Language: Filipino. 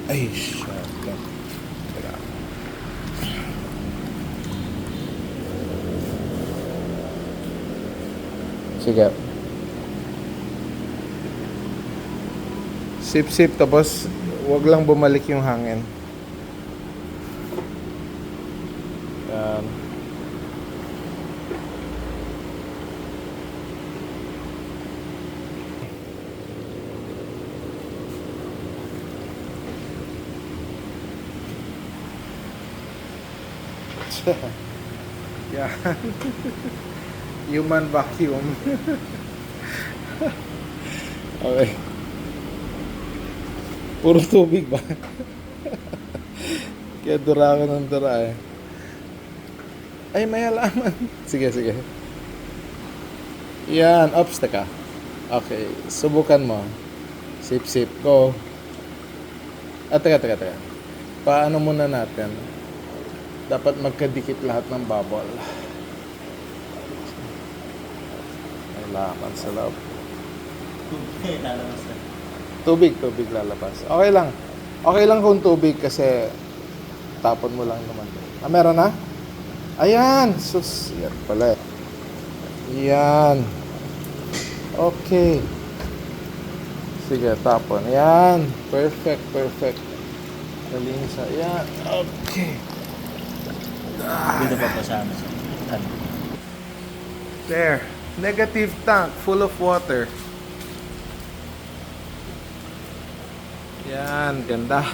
Ay, shit. Teka. Sige. Sip-sip, tapos wag lang bumalik yung hangin. Yan. Yan. Human vacuum. Okay. Puro tubig ba? Kaya dura ka ng dura eh. Ay, may halaman. Sige, sige. Yan, ops, teka. Okay, subukan mo. Sip-sip ko. Teka. Paano muna natin? Dapat magkadikit lahat ng bubble. May laman sa loob. Tubig lalabas. Okay lang. Okay lang kung tubig kasi tapon mo lang naman. Meron na? Ayan! Sus, yan pala. Yan. Okay. Sige, tapon. Yan. Perfect. Nalinis na. Yan. Okay. Dito pa po sa amin. There. Negative tank full of water. Yan, ganda.